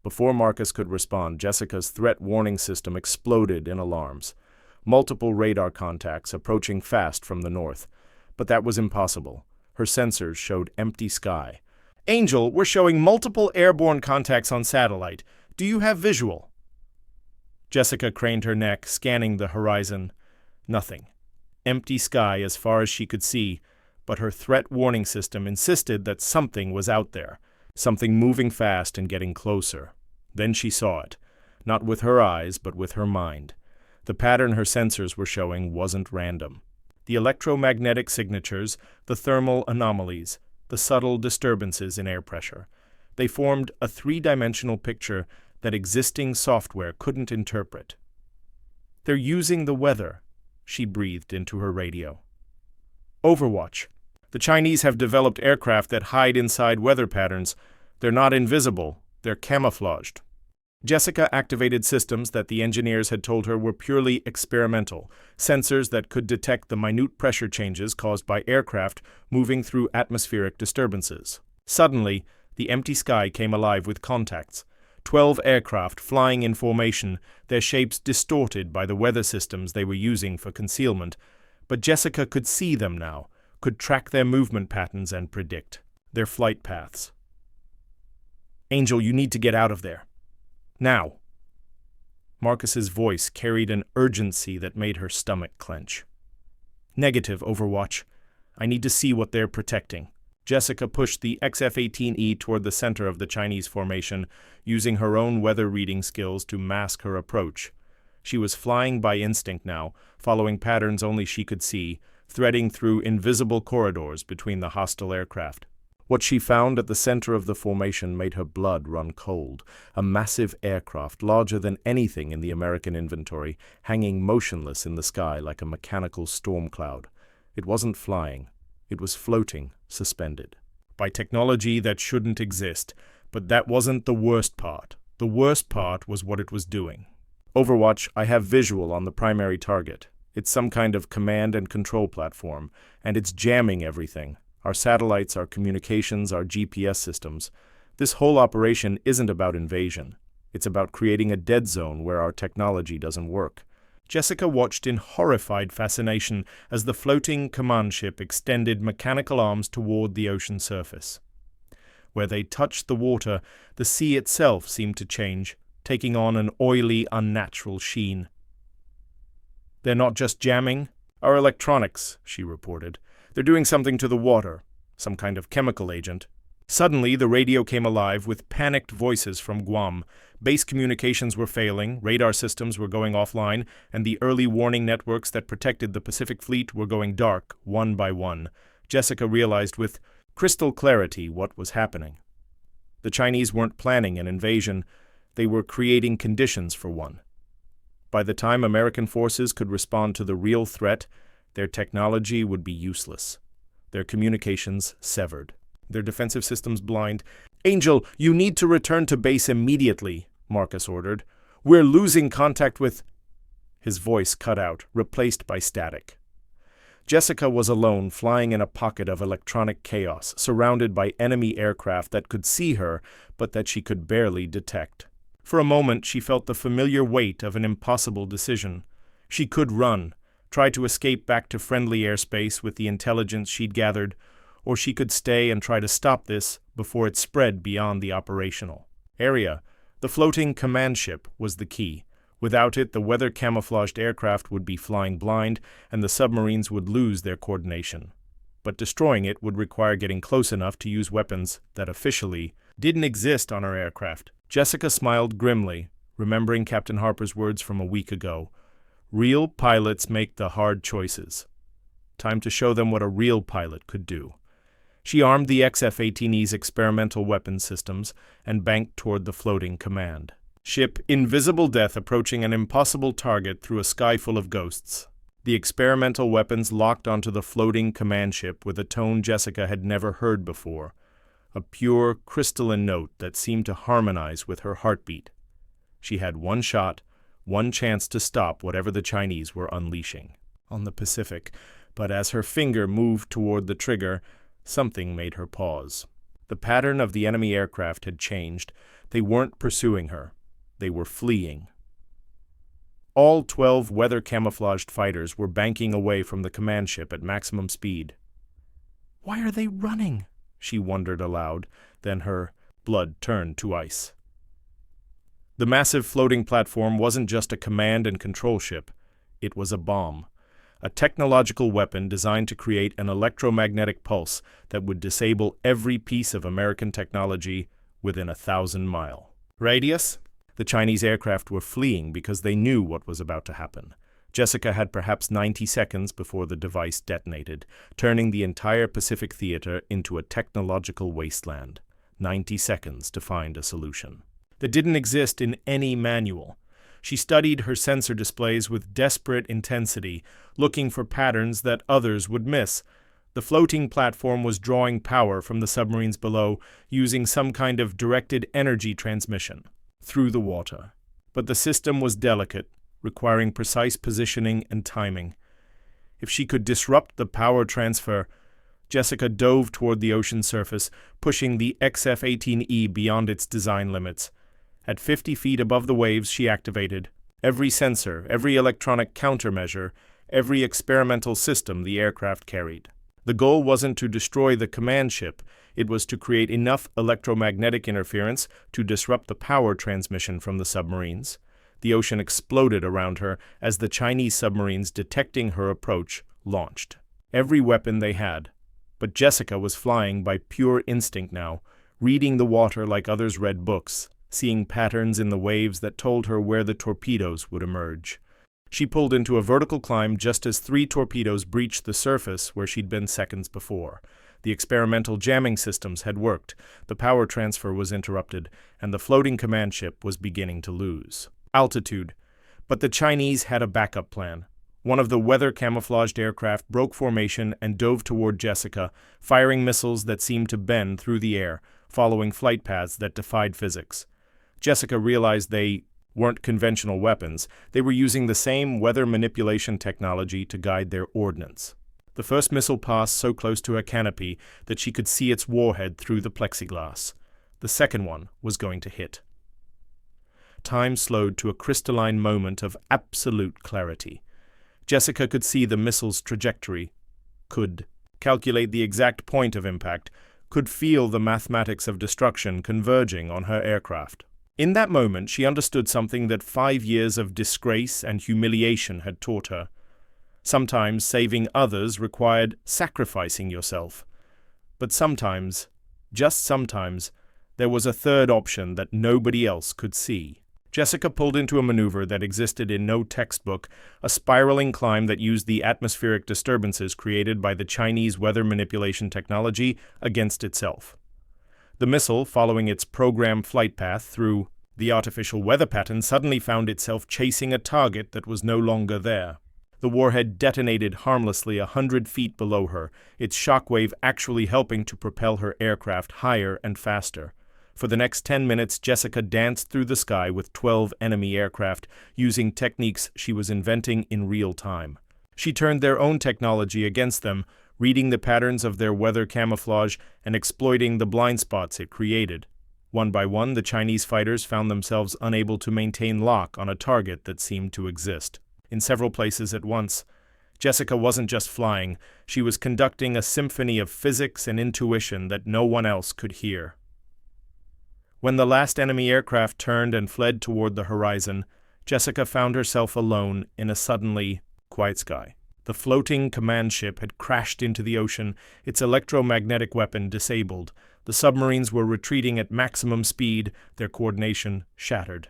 Before Marcus could respond, Jessica's threat warning system exploded in alarms. Multiple radar contacts approaching fast from the north. But that was impossible. Her sensors showed empty sky. Angel, we're showing multiple airborne contacts on satellite. Do you have visual? Jessica craned her neck, scanning the horizon. Nothing. Empty sky as far as she could see, but her threat warning system insisted that something was out there. Something moving fast and getting closer. Then she saw it. Not with her eyes, but with her mind. The pattern her sensors were showing wasn't random. The electromagnetic signatures, the thermal anomalies, the subtle disturbances in air pressure. They formed a three-dimensional picture that existing software couldn't interpret. They're using the weather, she breathed into her radio. Overwatch. The Chinese have developed aircraft that hide inside weather patterns. They're not invisible, they're camouflaged. Jessica activated systems that the engineers had told her were purely experimental, sensors that could detect the minute pressure changes caused by aircraft moving through atmospheric disturbances. Suddenly, the empty sky came alive with contacts. 12 aircraft flying in formation, their shapes distorted by the weather systems they were using for concealment. But Jessica could see them now, could track their movement patterns and predict their flight paths. Angel, you need to get out of there. Now. Marcus's voice carried an urgency that made her stomach clench. Negative, Overwatch. I need to see what they're protecting. Jessica pushed the XF-18E toward the center of the Chinese formation, using her own weather reading skills to mask her approach. She was flying by instinct now, following patterns only she could see, threading through invisible corridors between the hostile aircraft. What she found at the center of the formation made her blood run cold. A massive aircraft, larger than anything in the American inventory, hanging motionless in the sky like a mechanical storm cloud. It wasn't flying. It was floating, suspended. By technology that shouldn't exist. But that wasn't the worst part. The worst part was what it was doing. Overwatch, I have visual on the primary target. It's some kind of command and control platform, and it's jamming everything. Our satellites, our communications, our GPS systems. This whole operation isn't about invasion. It's about creating a dead zone where our technology doesn't work. Jessica watched in horrified fascination as the floating command ship extended mechanical arms toward the ocean surface. Where they touched the water, the sea itself seemed to change, taking on an oily, unnatural sheen. They're not just jamming. Our electronics, she reported. They're doing something to the water, some kind of chemical agent. Suddenly, the radio came alive with panicked voices from Guam. Base communications were failing, radar systems were going offline, and the early warning networks that protected the Pacific Fleet were going dark, one by one. Jessica realized with crystal clarity what was happening. The Chinese weren't planning an invasion, they were creating conditions for one. By the time American forces could respond to the real threat, their technology would be useless, their communications severed, their defensive systems blind. "Angel, you need to return to base immediately," Marcus ordered. "We're losing contact with—" His voice cut out, replaced by static. Jessica was alone, flying in a pocket of electronic chaos, surrounded by enemy aircraft that could see her, but that she could barely detect. For a moment, she felt the familiar weight of an impossible decision. She could run, try to escape back to friendly airspace with the intelligence she'd gathered, or she could stay and try to stop this before it spread beyond the operational area. The floating command ship was the key. Without it, the weather-camouflaged aircraft would be flying blind, and the submarines would lose their coordination. But destroying it would require getting close enough to use weapons that officially didn't exist on our aircraft. Jessica smiled grimly, remembering Captain Harper's words from a week ago. Real pilots make the hard choices. Time to show them what a real pilot could do. She armed the XF-18E's experimental weapon systems and banked toward the floating command ship, invisible death approaching an impossible target through a sky full of ghosts. The experimental weapons locked onto the floating command ship with a tone Jessica had never heard before, a pure, crystalline note that seemed to harmonize with her heartbeat. She had one shot, one chance to stop whatever the Chinese were unleashing on the Pacific, but as her finger moved toward the trigger, something made her pause. The pattern of the enemy aircraft had changed. They weren't pursuing her. They were fleeing. All 12 weather-camouflaged fighters were banking away from the command ship at maximum speed. "Why are they running?" she wondered aloud, then her blood turned to ice. The massive floating platform wasn't just a command and control ship. It was a bomb, a technological weapon designed to create an electromagnetic pulse that would disable every piece of American technology within a 1,000-mile radius. The Chinese aircraft were fleeing because they knew what was about to happen. Jessica had perhaps 90 seconds before the device detonated, turning the entire Pacific theater into a technological wasteland. 90 seconds to find a solution that didn't exist in any manual. She studied her sensor displays with desperate intensity, looking for patterns that others would miss. The floating platform was drawing power from the submarines below, using some kind of directed energy transmission through the water. But the system was delicate, requiring precise positioning and timing. If she could disrupt the power transfer, Jessica dove toward the ocean surface, pushing the XF-18E beyond its design limits. At 50 feet above the waves, she activated every sensor, every electronic countermeasure, every experimental system the aircraft carried. The goal wasn't to destroy the command ship, it was to create enough electromagnetic interference to disrupt the power transmission from the submarines. The ocean exploded around her as the Chinese submarines, detecting her approach, launched every weapon they had. But Jessica was flying by pure instinct now, reading the water like others read books, seeing patterns in the waves that told her where the torpedoes would emerge. She pulled into a vertical climb just as 3 torpedoes breached the surface where she'd been seconds before. The experimental jamming systems had worked, the power transfer was interrupted, and the floating command ship was beginning to lose altitude. But the Chinese had a backup plan. One of the weather-camouflaged aircraft broke formation and dove toward Jessica, firing missiles that seemed to bend through the air, following flight paths that defied physics. Jessica realized they weren't conventional weapons. They were using the same weather manipulation technology to guide their ordnance. The first missile passed so close to her canopy that she could see its warhead through the plexiglass. The second one was going to hit. Time slowed to a crystalline moment of absolute clarity. Jessica could see the missile's trajectory, could calculate the exact point of impact, could feel the mathematics of destruction converging on her aircraft. In that moment, she understood something that 5 years of disgrace and humiliation had taught her. Sometimes saving others required sacrificing yourself, but sometimes just sometimes, there was a third option that nobody else could see. Jessica pulled into a maneuver that existed in no textbook, a spiraling climb that used the atmospheric disturbances created by the Chinese weather manipulation technology against itself. The missile, following its program flight path through the artificial weather pattern, suddenly found itself chasing a target that was no longer there. The warhead detonated harmlessly 100 feet below her, its shockwave actually helping to propel her aircraft higher and faster. For the next 10 minutes, Jessica danced through the sky with 12 enemy aircraft, using techniques she was inventing in real time. She turned their own technology against them, reading the patterns of their weather camouflage and exploiting the blind spots it created. One by one, the Chinese fighters found themselves unable to maintain lock on a target that seemed to exist. In several places at once, Jessica wasn't just flying, she was conducting a symphony of physics and intuition that no one else could hear. When the last enemy aircraft turned and fled toward the horizon, Jessica found herself alone in a suddenly quiet sky. The floating command ship had crashed into the ocean, its electromagnetic weapon disabled. The submarines were retreating at maximum speed, their coordination shattered.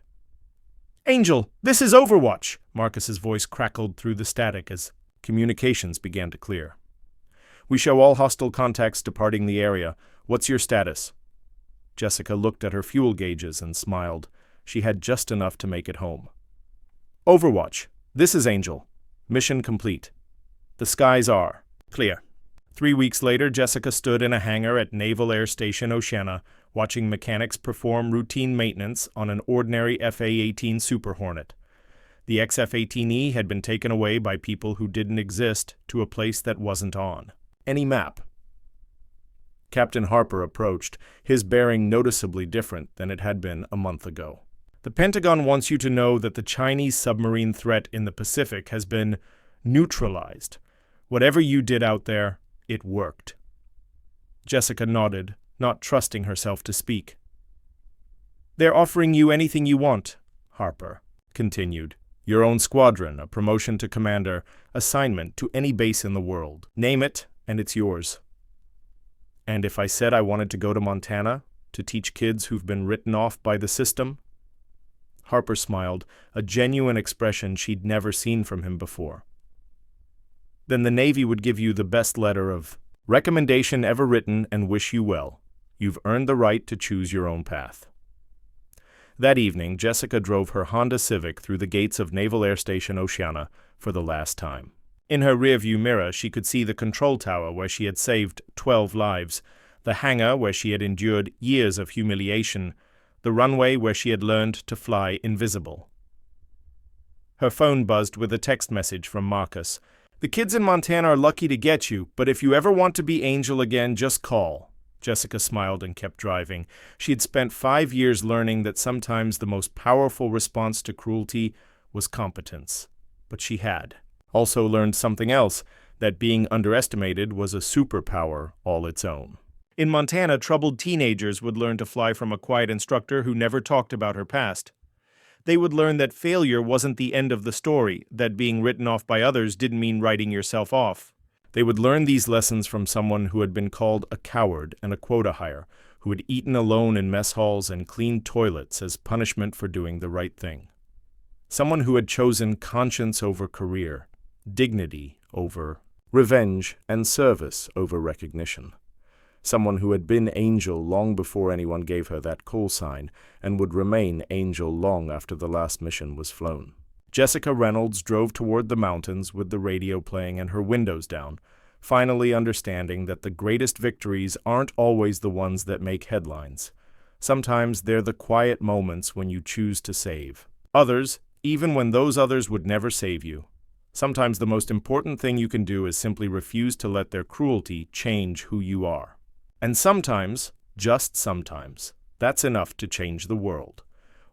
"Angel, this is Overwatch!" Marcus's voice crackled through the static as communications began to clear. "We show all hostile contacts departing the area. What's your status?" Jessica looked at her fuel gauges and smiled. She had just enough to make it home. "Overwatch, this is Angel. Mission complete. The skies are clear." 3 weeks later, Jessica stood in a hangar at Naval Air Station Oceana, watching mechanics perform routine maintenance on an ordinary FA-18 Super Hornet. The XF-18E had been taken away by people who didn't exist to a place that wasn't on any map. Captain Harper approached, his bearing noticeably different than it had been a month ago. "The Pentagon wants you to know that the Chinese submarine threat in the Pacific has been neutralized. Whatever you did out there, it worked." Jessica nodded, not trusting herself to speak. "They're offering you anything you want," Harper continued. "Your own squadron, a promotion to commander, assignment to any base in the world. Name it, and it's yours." "And if I said I wanted to go to Montana, to teach kids who've been written off by the system?" Harper smiled, a genuine expression she'd never seen from him before. "Then the Navy would give you the best letter of recommendation ever written and wish you well. You've earned the right to choose your own path." That evening, Jessica drove her Honda Civic through the gates of Naval Air Station Oceana for the last time. In her rearview mirror, she could see the control tower where she had saved 12 lives, the hangar where she had endured years of humiliation, the runway where she had learned to fly invisible. Her phone buzzed with a text message from Marcus. "The kids in Montana are lucky to get you, but if you ever want to be Angel again, just call." Jessica smiled and kept driving. She had spent 5 years learning that sometimes the most powerful response to cruelty was competence. But she had also learned something else, that being underestimated was a superpower all its own. In Montana, troubled teenagers would learn to fly from a quiet instructor who never talked about her past. They would learn that failure wasn't the end of the story, that being written off by others didn't mean writing yourself off. They would learn these lessons from someone who had been called a coward and a quota hire, who had eaten alone in mess halls and cleaned toilets as punishment for doing the right thing. Someone who had chosen conscience over career, dignity over revenge, and service over recognition. Someone who had been Angel long before anyone gave her that call sign, and would remain Angel long after the last mission was flown. Jessica Reynolds drove toward the mountains with the radio playing and her windows down, finally understanding that the greatest victories aren't always the ones that make headlines. Sometimes they're the quiet moments when you choose to save others, even when those others would never save you. Sometimes the most important thing you can do is simply refuse to let their cruelty change who you are. And sometimes, just sometimes, that's enough to change the world.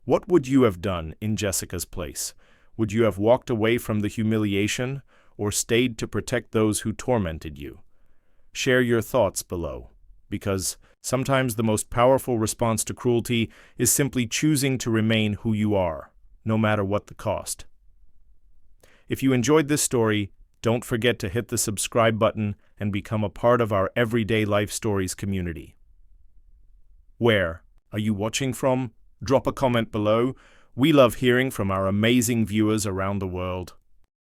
What would you have done in Jessica's place? Would you have walked away from the humiliation, or stayed to protect those who tormented you? Share your thoughts below, because sometimes the most powerful response to cruelty is simply choosing to remain who you are, no matter what the cost. If you enjoyed this story, don't forget to hit the subscribe button and become a part of our Everyday Life Stories community. Where are you watching from? Drop a comment below. We love hearing from our amazing viewers around the world.